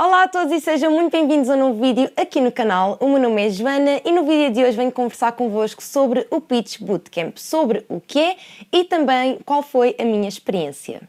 Olá a todos e sejam muito bem-vindos a um novo vídeo aqui no canal. O meu nome é Joana e no vídeo de hoje venho conversar convosco sobre o Pitch Bootcamp, sobre o que é e também qual foi a minha experiência.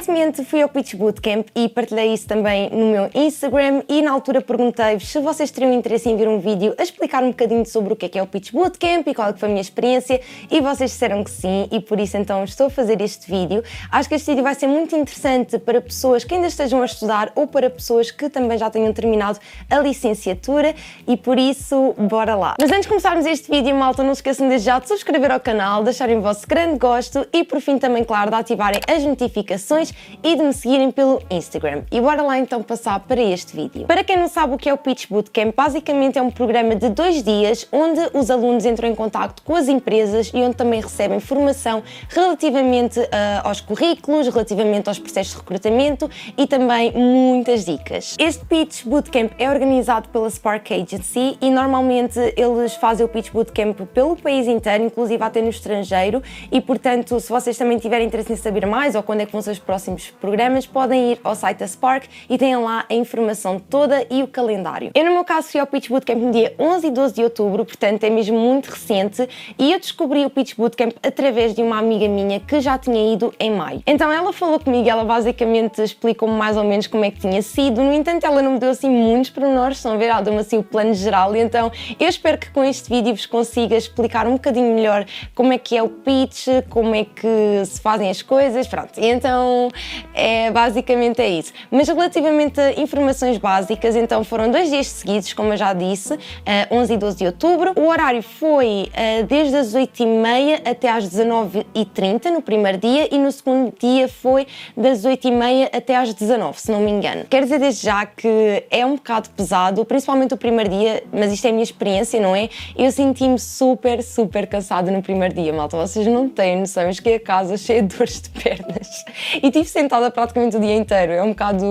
Recentemente fui ao Pitch Bootcamp e partilhei isso também no meu Instagram e na altura perguntei-vos se vocês teriam interesse em ver um vídeo a explicar um bocadinho sobre o que é o Pitch Bootcamp e qual é que foi a minha experiência e vocês disseram que sim e por isso então estou a fazer este vídeo. Acho que este vídeo vai ser muito interessante para pessoas que ainda estejam a estudar ou para pessoas que também já tenham terminado a licenciatura e por isso, bora lá! Mas antes de começarmos este vídeo, malta, não se esqueçam desde já de subscrever ao canal, deixarem o vosso grande gosto e por fim também, claro, de ativarem as notificações e de me seguirem pelo Instagram. E bora lá então passar para este vídeo. Para quem não sabe o que é o Pitch Bootcamp, basicamente é um programa de 2 dias onde os alunos entram em contacto com as empresas e onde também recebem formação relativamente aos currículos, relativamente aos processos de recrutamento e também muitas dicas. Este Pitch Bootcamp é organizado pela Spark Agency e normalmente eles fazem o Pitch Bootcamp pelo país inteiro, inclusive até no estrangeiro e portanto, se vocês também tiverem interesse em saber mais ou quando é que vão ser os próximos programas, podem ir ao site da Spark e têm lá a informação toda e o calendário. Eu no meu caso fui ao Pitch Bootcamp no dia 11 e 12 de outubro, portanto é mesmo muito recente e eu descobri o Pitch Bootcamp através de uma amiga minha que já tinha ido em maio. Então ela falou comigo, ela basicamente explicou-me mais ou menos como é que tinha sido, no entanto ela não me deu assim muitos pormenores, estão a ver, ela deu-me assim o plano geral e então eu espero que com este vídeo vos consiga explicar um bocadinho melhor como é que é o pitch, como é que se fazem as coisas, pronto, e então basicamente é isso. Mas relativamente a informações básicas, então foram 2 dias seguidos, como eu já disse, 11 e 12 de outubro. O horário foi desde as 8h30 até às 19h30 no primeiro dia e no segundo dia foi das 8h30 até às 19h, se não me engano. Quero dizer desde já que é um bocado pesado, principalmente o primeiro dia, mas isto é a minha experiência, não é? Eu senti-me super cansada no primeiro dia, malta. Vocês não têm noção, eu cheguei a casa cheia de dores de pernas e tive sentada praticamente o dia inteiro. É um bocado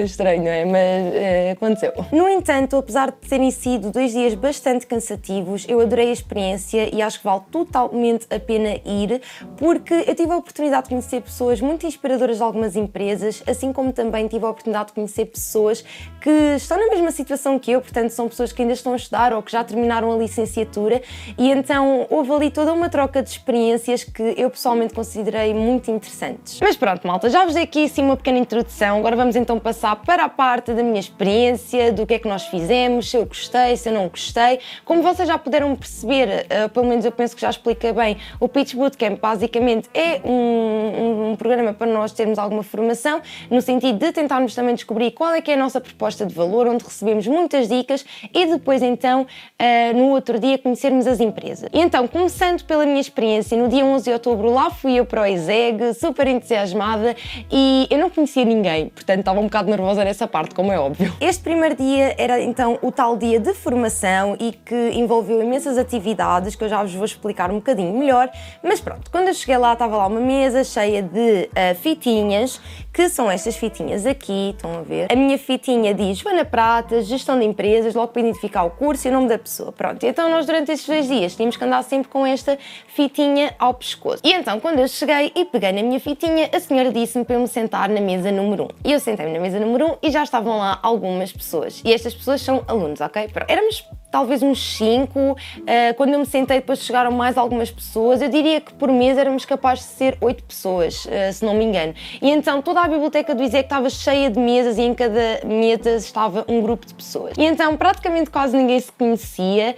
estranho, não é? Mas aconteceu. No entanto, apesar de terem sido 2 dias bastante cansativos, eu adorei a experiência e acho que vale totalmente a pena ir, porque eu tive a oportunidade de conhecer pessoas muito inspiradoras de algumas empresas, assim como também tive a oportunidade de conhecer pessoas que estão na mesma situação que eu, portanto são pessoas que ainda estão a estudar ou que já terminaram a licenciatura e então houve ali toda uma troca de experiências que eu pessoalmente considerei muito interessantes. Mas pronto, malta, já vos dei aqui sim uma pequena introdução, agora vamos então passar para a parte da minha experiência, do que é que nós fizemos, se eu gostei, se eu não gostei. Como vocês já puderam perceber, pelo menos eu penso que já expliquei bem, o Pitch Bootcamp basicamente é um programa para nós termos alguma formação, no sentido de tentarmos também descobrir qual é que é a nossa proposta de valor, onde recebemos muitas dicas e depois então, no outro dia, conhecermos as empresas. E então, começando pela minha experiência, no dia 11 de outubro lá fui eu para o ESEG, super entusiasmada e eu não conhecia ninguém, portanto estava um bocado nervosa nessa parte, como é óbvio. Este primeiro dia era então o tal dia de formação e que envolveu imensas atividades que eu já vos vou explicar um bocadinho melhor, mas pronto, quando eu cheguei lá estava lá uma mesa cheia de fitinhas, que são estas fitinhas aqui, estão a ver? A minha fitinha diz Joana Prata, gestão de empresas, logo para identificar o curso e o nome da pessoa, pronto. E então nós durante estes 2 dias tínhamos que andar sempre com esta fitinha ao pescoço. E então quando eu cheguei e peguei na minha fitinha, a senhora disse-me para eu me sentar na mesa número 1. E eu sentei-me na mesa número 1 e já estavam lá algumas pessoas. E estas pessoas são alunos, ok? Pronto. Éramos talvez uns 5, quando eu me sentei depois chegaram mais algumas pessoas, eu diria que por mês éramos capazes de ser 8 pessoas, se não me engano. E então toda a biblioteca do ISEC estava cheia de mesas e em cada mesa estava um grupo de pessoas. E então praticamente quase ninguém se conhecia.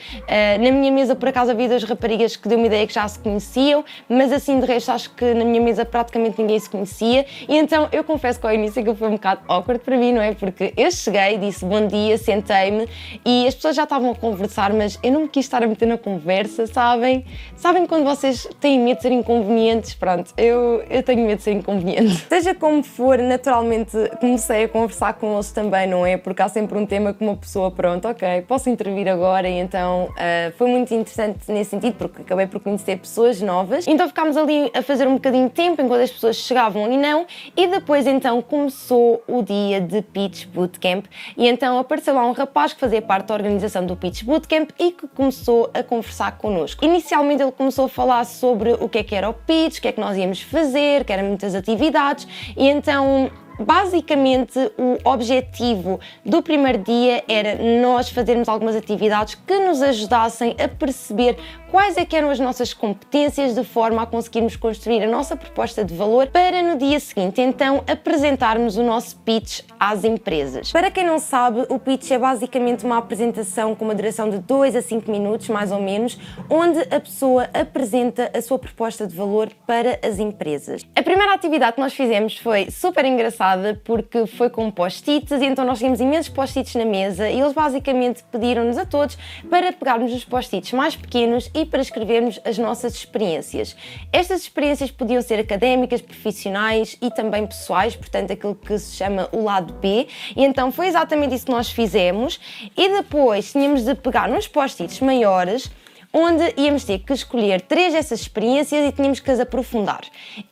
Na minha mesa por acaso havia 2 raparigas que deu uma ideia que já se conheciam, mas assim de resto acho que na minha mesa praticamente ninguém se conhecia. E então eu confesso que ao início que foi um bocado awkward para mim, não é? Porque eu cheguei, disse bom dia, sentei-me e as pessoas já estavam a conversar, mas eu não me quis estar a meter na conversa, sabem? Sabem quando vocês têm medo de ser inconvenientes? Pronto, eu tenho medo de ser inconveniente. Seja como for, naturalmente comecei a conversar com eles também, não é? Porque há sempre um tema que uma pessoa, pronto, ok, posso intervir agora e então foi muito interessante nesse sentido, porque acabei por conhecer pessoas novas. Então ficámos ali a fazer um bocadinho de tempo enquanto as pessoas chegavam e não, e depois então começou o dia de Pitch Bootcamp e então apareceu lá um rapaz que fazia parte da organização do Pitch Pitch Bootcamp e que começou a conversar connosco. Inicialmente ele começou a falar sobre o que era o pitch, o que é que nós íamos fazer, que eram muitas atividades, e então basicamente o objetivo do primeiro dia era nós fazermos algumas atividades que nos ajudassem a perceber quais é que eram as nossas competências de forma a conseguirmos construir a nossa proposta de valor para no dia seguinte então apresentarmos o nosso pitch às empresas. Para quem não sabe, o pitch é basicamente uma apresentação com uma duração de 2 a 5 minutos mais ou menos, onde a pessoa apresenta a sua proposta de valor para as empresas. A primeira atividade que nós fizemos foi super engraçada porque foi com post-its, e então nós tínhamos imensos post-its na mesa e eles basicamente pediram-nos a todos para pegarmos os post-its mais pequenos e para escrevermos as nossas experiências. Estas experiências podiam ser académicas, profissionais e também pessoais, portanto aquilo que se chama o lado B, e então foi exatamente isso que nós fizemos, e depois tínhamos de pegar nos post-its maiores, onde íamos ter que escolher 3 dessas experiências e tínhamos que as aprofundar.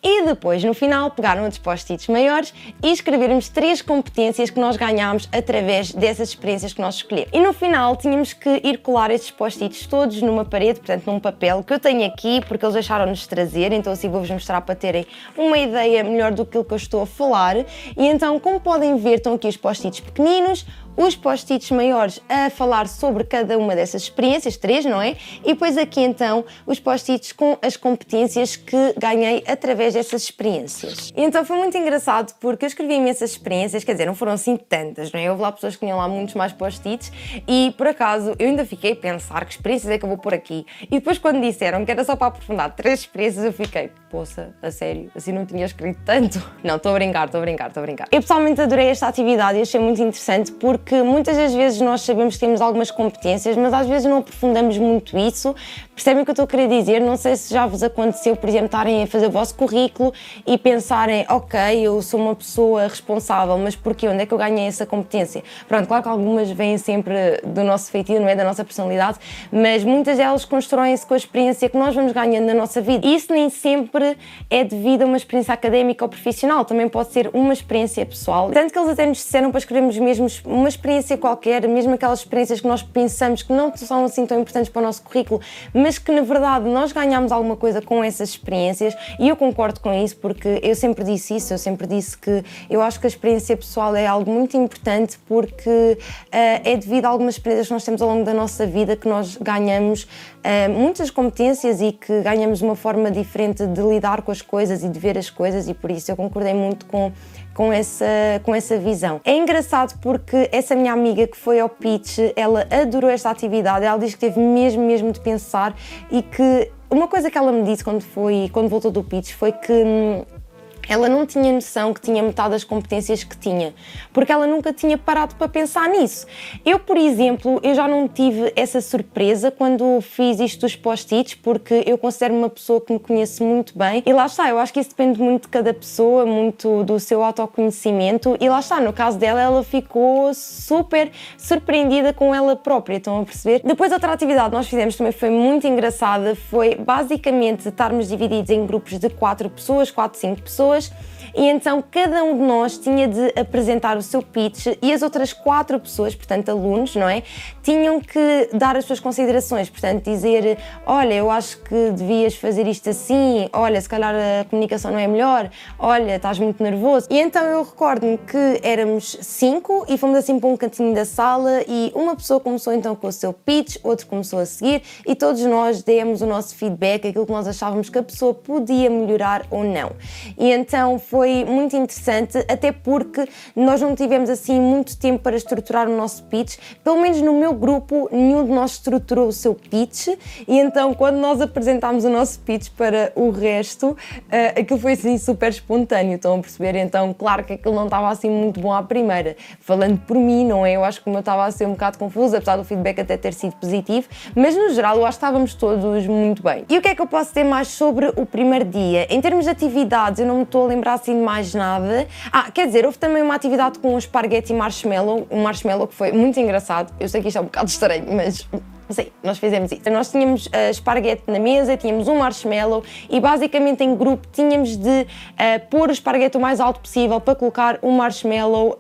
E depois, no final, pegar outros post-its maiores e escrevermos 3 competências que nós ganhámos através dessas experiências que nós escolhemos. E no final, tínhamos que ir colar estes post-its todos numa parede, portanto num papel, que eu tenho aqui, porque eles deixaram-nos trazer, então assim vou-vos mostrar para terem uma ideia melhor do que eu estou a falar. E então, como podem ver, estão aqui os post-its pequeninos, os post-its maiores a falar sobre cada uma dessas experiências, 3, não é? E depois aqui então os post-its com as competências que ganhei através dessas experiências. E então foi muito engraçado porque eu escrevi imensas experiências, quer dizer, não foram assim tantas, não é? Houve lá pessoas que tinham lá muitos mais post-its e por acaso eu ainda fiquei a pensar que experiências é que eu vou pôr aqui. E depois quando disseram que era só para aprofundar 3 experiências, eu fiquei, poça, a sério, assim não tinha escrito tanto? Não, estou a brincar. Eu pessoalmente adorei esta atividade e achei muito interessante porque muitas das vezes nós sabemos que temos algumas competências, mas às vezes não aprofundamos muito isso. Percebem o que eu estou a querer dizer? Não sei se já vos aconteceu, por exemplo, estarem a fazer o vosso currículo e pensarem, ok, eu sou uma pessoa responsável, mas porquê? Onde é que eu ganhei essa competência? Pronto, claro que algumas vêm sempre do nosso feitio, não é? Da nossa personalidade, mas muitas delas constroem-se com a experiência que nós vamos ganhando na nossa vida. E isso nem sempre é devido a uma experiência académica ou profissional, também pode ser uma experiência pessoal. Tanto que eles até nos disseram para escrevermos mesmo uma experiência qualquer, mesmo aquelas experiências que nós pensamos que não são assim tão importantes para o nosso currículo, mas que na verdade nós ganhamos alguma coisa com essas experiências, e eu concordo com isso porque eu sempre disse isso, eu sempre disse que eu acho que a experiência pessoal é algo muito importante porque é devido a algumas experiências que nós temos ao longo da nossa vida que nós ganhamos muitas competências e que ganhamos uma forma diferente de lidar com as coisas e de ver as coisas, e por isso eu concordei muito com essa visão. É engraçado porque essa minha amiga que foi ao pitch, ela adorou esta atividade, ela diz que teve mesmo de pensar, e que uma coisa que ela me disse quando voltou do pitch foi que ela não tinha noção que tinha metade das competências que tinha, porque ela nunca tinha parado para pensar nisso. Eu, por exemplo, eu já não tive essa surpresa quando fiz isto dos post-its, porque eu considero-me uma pessoa que me conhece muito bem, e lá está, eu acho que isso depende muito de cada pessoa, muito do seu autoconhecimento, e lá está, no caso dela, ela ficou super surpreendida com ela própria, estão a perceber? Depois outra atividade que nós fizemos também foi muito engraçada, foi basicamente estarmos divididos em grupos de 4 pessoas, 4, 5 pessoas, e então cada um de nós tinha de apresentar o seu pitch e as outras 4 pessoas, portanto alunos, não é? Tinham que dar as suas considerações, portanto dizer, olha, eu acho que devias fazer isto assim, olha, se calhar a comunicação não é melhor, olha, estás muito nervoso. E então eu recordo-me que éramos 5 e fomos assim para um cantinho da sala e uma pessoa começou então com o seu pitch, outro começou a seguir e todos nós demos o nosso feedback, aquilo que nós achávamos que a pessoa podia melhorar ou não. E então foi muito interessante, até porque nós não tivemos assim muito tempo para estruturar o nosso pitch, pelo menos no meu grupo nenhum de nós estruturou o seu pitch, e então quando nós apresentámos o nosso pitch para o resto, aquilo foi assim super espontâneo, estão a perceber? Então claro que aquilo não estava assim muito bom à primeira, falando por mim, não é? Eu acho que o meu estava a ser um bocado confuso, apesar do feedback até ter sido positivo, mas no geral eu acho que estávamos todos muito bem. E o que é que eu posso dizer mais sobre o primeiro dia? Em termos de atividades, eu não me estou a lembrar assim de mais nada. Quer dizer, houve também uma atividade com um esparguete e marshmallow, um marshmallow que foi muito engraçado. Eu sei que isto é um bocado estranho, mas sim, nós fizemos isso. Nós tínhamos esparguete na mesa, tínhamos um marshmallow e basicamente em grupo tínhamos de pôr o esparguete o mais alto possível para colocar o marshmallow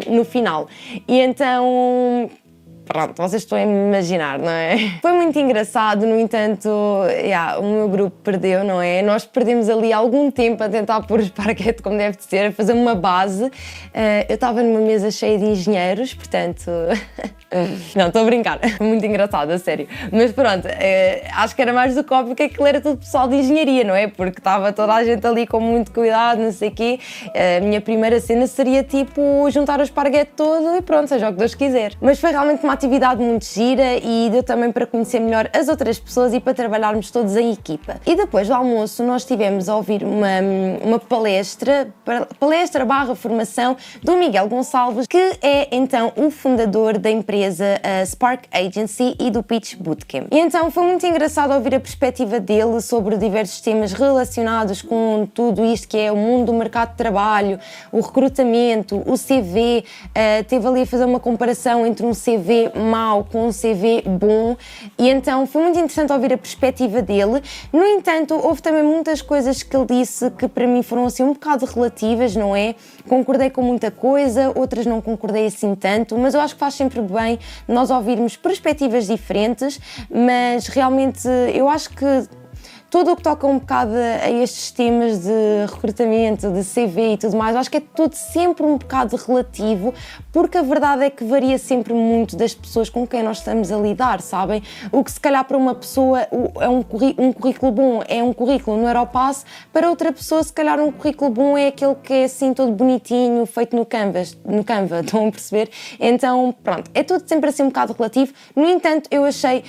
no final. E então pronto, vocês estão a imaginar, não é? Foi muito engraçado, no entanto, o meu grupo perdeu, não é? Nós perdemos ali algum tempo a tentar pôr o esparguete como deve de ser, a fazer uma base. Eu estava numa mesa cheia de engenheiros, portanto... Não, estou a brincar, muito engraçado, a sério. Mas pronto, acho que era mais do que óbvio que aquilo era tudo pessoal de engenharia, não é? Porque estava toda a gente ali com muito cuidado, não sei o quê. A minha primeira cena seria tipo juntar o esparguete todo e pronto, seja o que Deus quiser. Mas foi realmente uma atividade muito gira e deu também para conhecer melhor as outras pessoas e para trabalharmos todos em equipa. E depois do almoço nós tivemos a ouvir uma palestra barra formação do Miguel Gonçalves, que é então o fundador da empresa Spark Agency e do Pitch Bootcamp. E então foi muito engraçado ouvir a perspectiva dele sobre diversos temas relacionados com tudo isto que é o mundo do mercado de trabalho, o recrutamento, o CV, teve ali a fazer uma comparação entre um CV mau com um CV bom e então foi muito interessante ouvir a perspectiva dele. No entanto, houve também muitas coisas que ele disse que para mim foram assim um bocado relativas, não é? Concordei com muita coisa, outras não concordei assim tanto, mas eu acho que faz sempre bem nós ouvirmos perspectivas diferentes, mas realmente eu acho que tudo o que toca um bocado a estes temas de recrutamento, de CV e tudo mais, acho que é tudo sempre um bocado relativo, porque a verdade é que varia sempre muito das pessoas com quem nós estamos a lidar, sabem? O que se calhar para uma pessoa é um currículo bom, é um currículo no Europass, para outra pessoa se calhar um currículo bom é aquele que é assim todo bonitinho, feito no Canva, estão a perceber? Então pronto, é tudo sempre assim um bocado relativo. No entanto, eu achei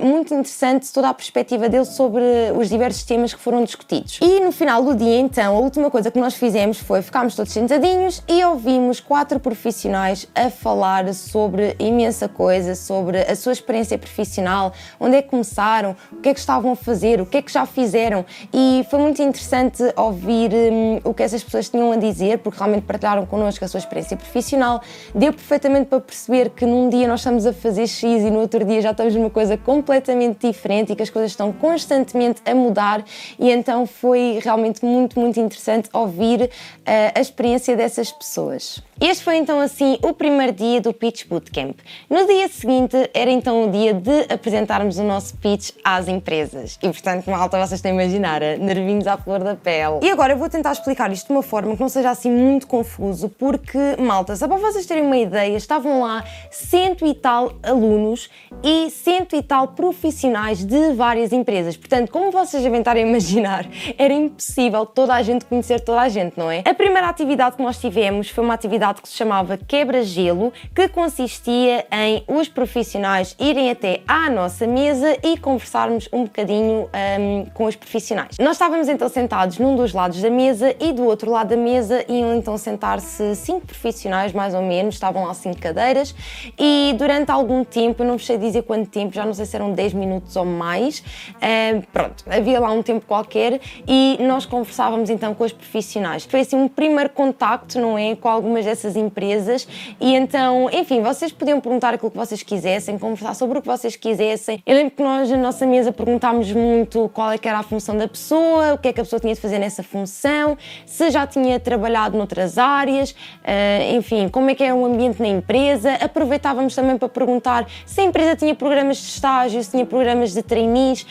muito interessante toda a perspectiva dele sobre os diversos temas que foram discutidos. E no final do dia, então, a última coisa que nós fizemos foi ficarmos todos sentadinhos e ouvimos 4 profissionais a falar sobre imensa coisa, sobre a sua experiência profissional, onde é que começaram, o que é que estavam a fazer, o que é que já fizeram, e foi muito interessante ouvir o que essas pessoas tinham a dizer, porque realmente partilharam connosco a sua experiência profissional. Deu perfeitamente para perceber que num dia nós estamos a fazer X e no outro dia já estamos numa coisa completamente diferente e que as coisas estão constantemente a mudar, e então foi realmente muito, muito interessante ouvir a experiência dessas pessoas. Este foi então assim o primeiro dia do Pitch Bootcamp. No dia seguinte era então o dia de apresentarmos o nosso pitch às empresas e portanto, malta, vocês têm a imaginar, nervinhos à flor da pele. E agora eu vou tentar explicar isto de uma forma que não seja assim muito confuso, porque, malta, só para vocês terem uma ideia, estavam lá 100 e tal alunos e 100 e tal profissionais de várias empresas, portanto, como vocês devem estar a imaginar, era impossível toda a gente conhecer toda a gente, não é? A primeira atividade que nós tivemos foi uma atividade que se chamava Quebra-Gelo, que consistia em os profissionais irem até à nossa mesa e conversarmos um bocadinho com os profissionais. Nós estávamos então sentados num dos lados da mesa e do outro lado da mesa iam então sentar-se 5 profissionais, mais ou menos, estavam lá 5 cadeiras e durante algum tempo, eu não vos sei dizer quanto tempo, já não sei se eram 10 minutos ou mais, pronto, havia lá um tempo qualquer e nós conversávamos então com os profissionais. Foi assim um primeiro contacto, não é, com algumas dessas empresas e então, enfim, vocês podiam perguntar aquilo que vocês quisessem, conversar sobre o que vocês quisessem. Eu lembro que nós na nossa mesa perguntámos muito qual é que era a função da pessoa, o que é que a pessoa tinha de fazer nessa função, se já tinha trabalhado noutras áreas, enfim, como é que é o ambiente na empresa. Aproveitávamos também para perguntar se a empresa tinha programas de estágio, se tinha programas de trainees,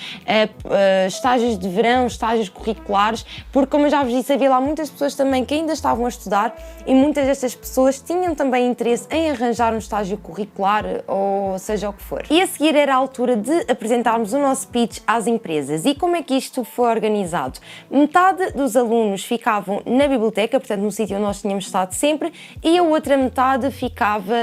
estágios de verão, estágios curriculares, porque como eu já vos disse, havia lá muitas pessoas também que ainda estavam a estudar e muitas destas pessoas tinham também interesse em arranjar um estágio curricular ou seja o que for. E a seguir era a altura de apresentarmos o nosso pitch às empresas. E como é que isto foi organizado? Metade dos alunos ficavam na biblioteca, portanto no sítio onde nós tínhamos estado sempre, e a outra metade ficava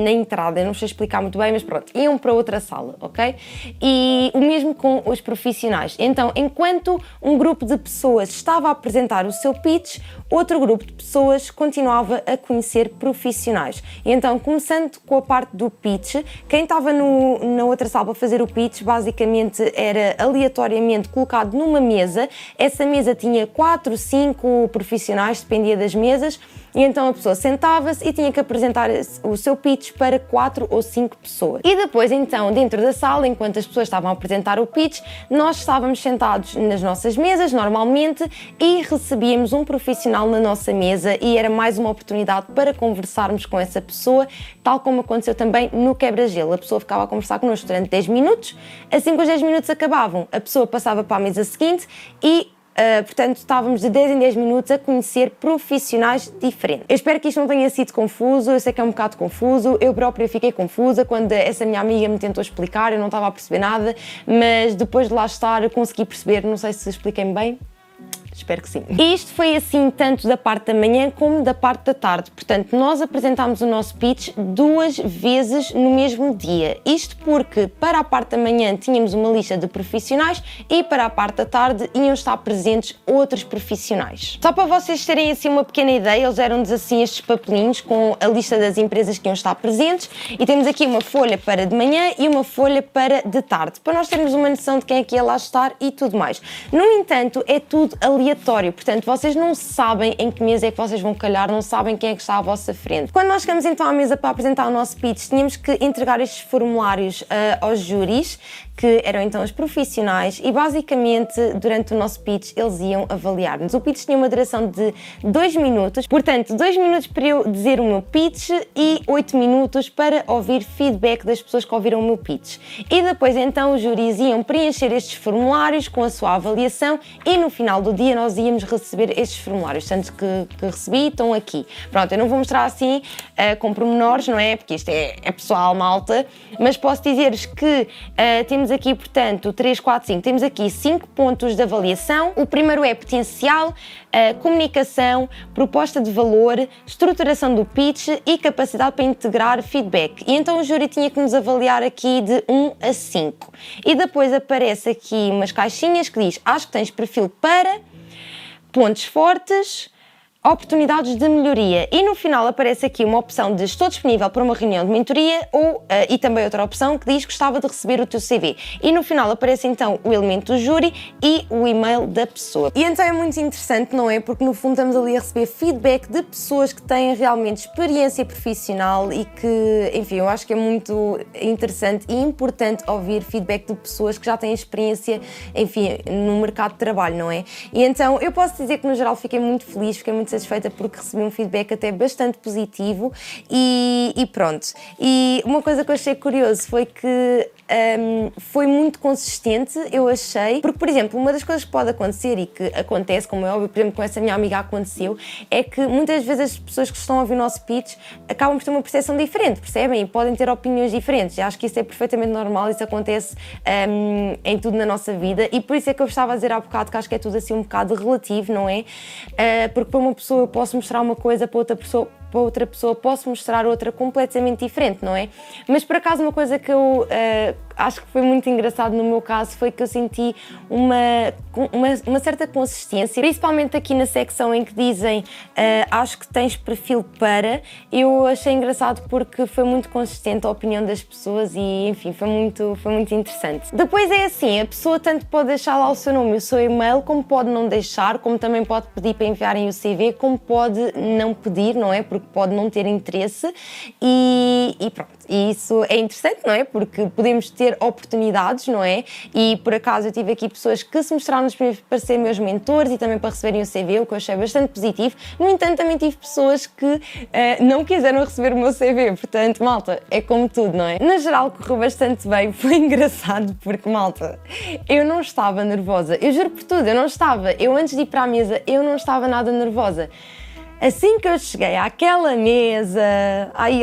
na entrada. Eu não sei explicar muito bem, mas pronto, iam para outra sala, ok? E o mesmo com os profissionais. Então, enquanto um grupo de pessoas estava a apresentar o seu pitch, outro grupo de pessoas continuava a conhecer profissionais. E então, começando com a parte do pitch, quem estava na outra sala a fazer o pitch, basicamente era aleatoriamente colocado numa mesa. Essa mesa tinha 4, 5 profissionais, dependia das mesas, E então a pessoa sentava-se e tinha que apresentar o seu pitch para 4 ou 5 pessoas. E depois então, dentro da sala, enquanto as pessoas estavam a apresentar o pitch, nós estávamos sentados nas nossas mesas, normalmente, e recebíamos um profissional na nossa mesa e era mais uma oportunidade para conversarmos com essa pessoa, tal como aconteceu também no quebra-gelo. A pessoa ficava a conversar connosco durante 10 minutos, assim que os 10 minutos acabavam, a pessoa passava para a mesa seguinte e portanto, estávamos de 10 em 10 minutos a conhecer profissionais diferentes. Eu espero que isto não tenha sido confuso, eu sei que é um bocado confuso, eu própria fiquei confusa quando essa minha amiga me tentou explicar, eu não estava a perceber nada, mas depois de lá estar eu consegui perceber, não sei se expliquei-me bem. Espero que sim. E isto foi assim tanto da parte da manhã como da parte da tarde. Portanto, nós apresentámos o nosso pitch 2 vezes no mesmo dia. Isto porque para a parte da manhã tínhamos uma lista de profissionais e para a parte da tarde iam estar presentes outros profissionais. Só para vocês terem assim uma pequena ideia, eles deram-nos assim estes papelinhos com a lista das empresas que iam estar presentes e temos aqui uma folha para de manhã e uma folha para de tarde, para nós termos uma noção de quem é que ia lá estar e tudo mais. No entanto, é tudo aleatório, portanto vocês não sabem em que mesa é que vocês vão calhar, não sabem quem é que está à vossa frente. Quando nós chegamos então à mesa para apresentar o nosso pitch, tínhamos que entregar estes formulários aos júris, que eram então os profissionais, e basicamente durante o nosso pitch eles iam avaliar-nos. O pitch tinha uma duração de 2 minutos, portanto 2 minutos para eu dizer o meu pitch e 8 minutos para ouvir feedback das pessoas que ouviram o meu pitch. E depois então os júris iam preencher estes formulários com a sua avaliação e no final do dia nós íamos receber estes formulários, tanto que recebi estão aqui. Pronto, eu não vou mostrar assim com pormenores, não é? Porque isto é pessoal, malta, mas posso dizer-vos que temos aqui, portanto, 3, 4, 5, temos aqui 5 pontos de avaliação. O primeiro é potencial, comunicação, proposta de valor, estruturação do pitch e capacidade para integrar feedback. E então o júri tinha que nos avaliar aqui de 1 a 5. E depois aparece aqui umas caixinhas que diz: acho que tens perfil para, pontos fortes, oportunidades de melhoria, e no final aparece aqui uma opção de estou disponível para uma reunião de mentoria e também outra opção que diz que gostava de receber o teu CV, e no final aparece então o elemento do júri e o e-mail da pessoa. E então é muito interessante, não é? Porque no fundo estamos ali a receber feedback de pessoas que têm realmente experiência profissional e que, enfim, eu acho que é muito interessante e importante ouvir feedback de pessoas que já têm experiência, enfim, no mercado de trabalho, não é? E então eu posso dizer que no geral fiquei muito feliz, fiquei muito satisfeita porque recebi um feedback até bastante positivo e pronto. E uma coisa que eu achei curioso foi que foi muito consistente, eu achei, porque, por exemplo, uma das coisas que pode acontecer e que acontece, como é óbvio, por exemplo, com essa minha amiga aconteceu, é que muitas vezes as pessoas que estão a ouvir o nosso pitch acabam por ter uma percepção diferente, percebem? E podem ter opiniões diferentes. Eu acho que isso é perfeitamente normal, isso acontece em tudo na nossa vida, e por isso é que eu estava a dizer há bocado que acho que é tudo assim um bocado relativo, não é? Porque para uma pessoa eu posso mostrar uma coisa, para outra pessoa posso mostrar outra completamente diferente, não é? Mas por acaso uma coisa que eu acho que foi muito engraçado no meu caso foi que eu senti uma certa consistência, principalmente aqui na secção em que dizem acho que tens perfil para, eu achei engraçado porque foi muito consistente a opinião das pessoas e, enfim, foi muito interessante. Depois é assim, a pessoa tanto pode deixar lá o seu nome e o seu e-mail, como pode não deixar, como também pode pedir para enviarem o CV, como pode não pedir, não é? Porque pode não ter interesse e pronto. E isso é interessante, não é? Porque podemos ter oportunidades, não é? E por acaso eu tive aqui pessoas que se mostraram disponíveis para ser meus mentores e também para receberem o CV, o que eu achei bastante positivo. No entanto, também tive pessoas que não quiseram receber o meu CV, portanto, malta, é como tudo, não é? No geral, correu bastante bem, foi engraçado porque, malta, eu não estava nervosa, eu juro por tudo, eu não estava. Eu antes de ir para a mesa, eu não estava nada nervosa. Assim que eu cheguei àquela mesa, ai,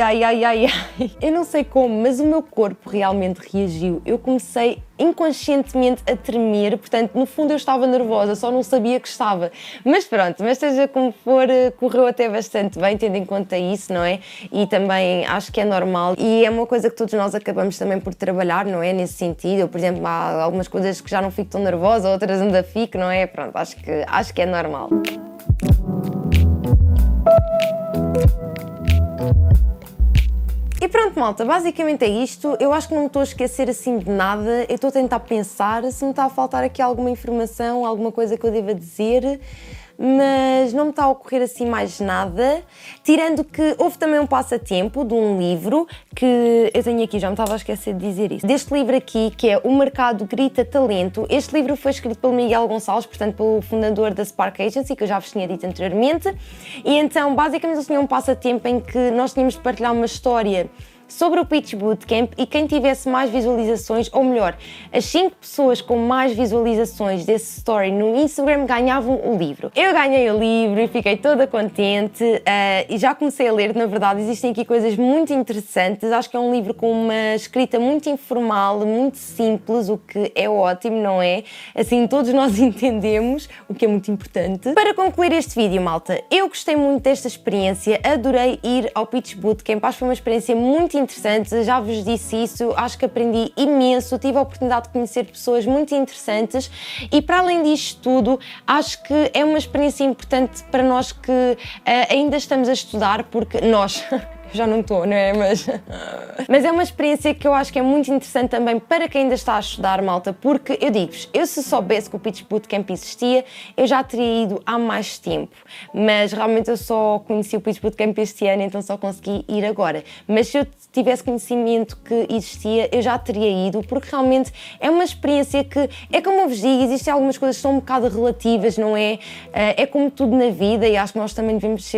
eu não sei como, mas o meu corpo realmente reagiu. Eu comecei inconscientemente a tremer, portanto, no fundo eu estava nervosa, só não sabia que estava. Mas pronto, mas seja como for, correu até bastante bem, tendo em conta isso, não é? E também acho que é normal e é uma coisa que todos nós acabamos também por trabalhar, não é? Nesse sentido, eu, por exemplo, há algumas coisas que já não fico tão nervosa, outras ainda fico, não é? Pronto, acho que é normal. E pronto, malta, basicamente é isto. Eu acho que não me estou a esquecer assim de nada. Eu estou a tentar pensar se me está a faltar aqui alguma informação, alguma coisa que eu deva dizer. mas não me está a ocorrer assim mais nada, tirando que houve também um passatempo de um livro que eu tenho aqui, já me estava a esquecer de dizer isso, deste livro aqui, que é O Mercado Grita Talento. Este livro foi escrito pelo Miguel Gonçalves, portanto pelo fundador da Spark Agency, que eu já vos tinha dito anteriormente, e então basicamente eles tinham um passatempo em que nós tínhamos de partilhar uma história sobre o Pitch Bootcamp e quem tivesse mais visualizações, ou melhor, as 5 pessoas com mais visualizações desse story no Instagram ganhavam o livro. Eu ganhei o livro e fiquei toda contente e já comecei a ler, na verdade existem aqui coisas muito interessantes, acho que é um livro com uma escrita muito informal, muito simples, o que é ótimo, não é? Assim todos nós entendemos, o que é muito importante. Para concluir este vídeo, malta, eu gostei muito desta experiência, adorei ir ao Pitch Bootcamp, acho que foi uma experiência muito interessante, já vos disse isso, acho que aprendi imenso, tive a oportunidade de conhecer pessoas muito interessantes e para além disto tudo, acho que é uma experiência importante para nós que ainda estamos a estudar, porque nós... já não estou, não é? Mas é uma experiência que eu acho que é muito interessante também para quem ainda está a estudar, malta, porque eu digo-vos, eu se soubesse que o Pitch Bootcamp existia, eu já teria ido há mais tempo, mas realmente eu só conheci o Pitch Bootcamp este ano, então só consegui ir agora. Mas se eu tivesse conhecimento que existia, eu já teria ido, porque realmente é uma experiência que, é como eu vos digo, existem algumas coisas que são um bocado relativas, não é? É como tudo na vida e acho que nós também devemos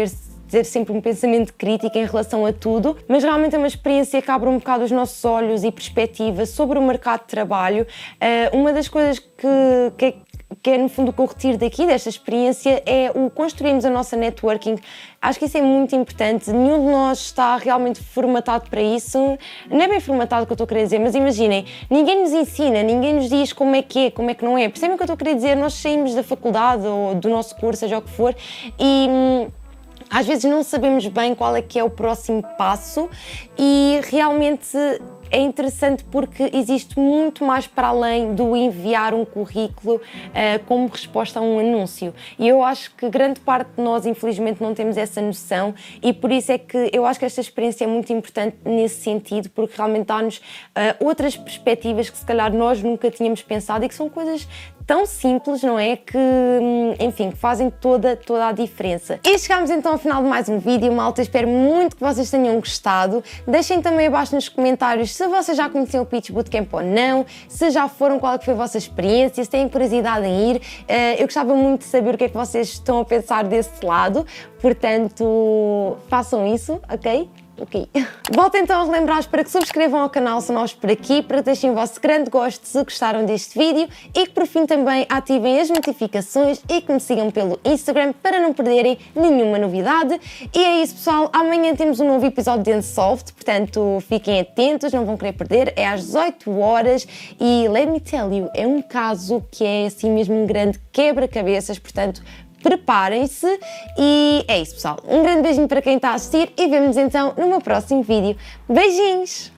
ter sempre um pensamento crítico em relação a tudo, mas realmente é uma experiência que abre um bocado os nossos olhos e perspectiva sobre o mercado de trabalho. Uma das coisas que é no fundo o que eu retiro daqui, desta experiência, é o construirmos a nossa networking. Acho que isso é muito importante, nenhum de nós está realmente formatado para isso, não é bem formatado o que eu estou a querer dizer, mas imaginem, ninguém nos ensina, ninguém nos diz como é que não é, percebem o que eu estou a querer dizer? Nós saímos da faculdade ou do nosso curso, seja o que for, e às vezes não sabemos bem qual é que é o próximo passo e realmente é interessante porque existe muito mais para além do enviar um currículo como resposta a um anúncio. E eu acho que grande parte de nós, infelizmente, não temos essa noção e por isso é que eu acho que esta experiência é muito importante nesse sentido, porque realmente dá-nos outras perspectivas que se calhar nós nunca tínhamos pensado e que são coisas tão simples, não é? Que, enfim, que fazem toda a diferença. E chegamos então ao final de mais um vídeo, malta. Espero muito que vocês tenham gostado. Deixem também abaixo nos comentários se vocês já conheciam o Pitch Bootcamp ou não, se já foram, qual é que foi a vossa experiência, se têm curiosidade em ir. Eu gostava muito de saber o que é que vocês estão a pensar desse lado, portanto, façam isso, ok? Ok. Volto então a relembrar-vos para que subscrevam ao canal se novos por aqui, para que deixem o vosso grande gosto se gostaram deste vídeo e que por fim também ativem as notificações e que me sigam pelo Instagram para não perderem nenhuma novidade. E é isso, pessoal, amanhã temos um novo episódio de Unsolved, portanto fiquem atentos, não vão querer perder, é às 18 horas e let me tell you, é um caso que é assim mesmo um grande quebra-cabeças, portanto preparem-se e é isso, pessoal. Um grande beijinho para quem está a assistir e vemo-nos então no meu próximo vídeo. Beijinhos!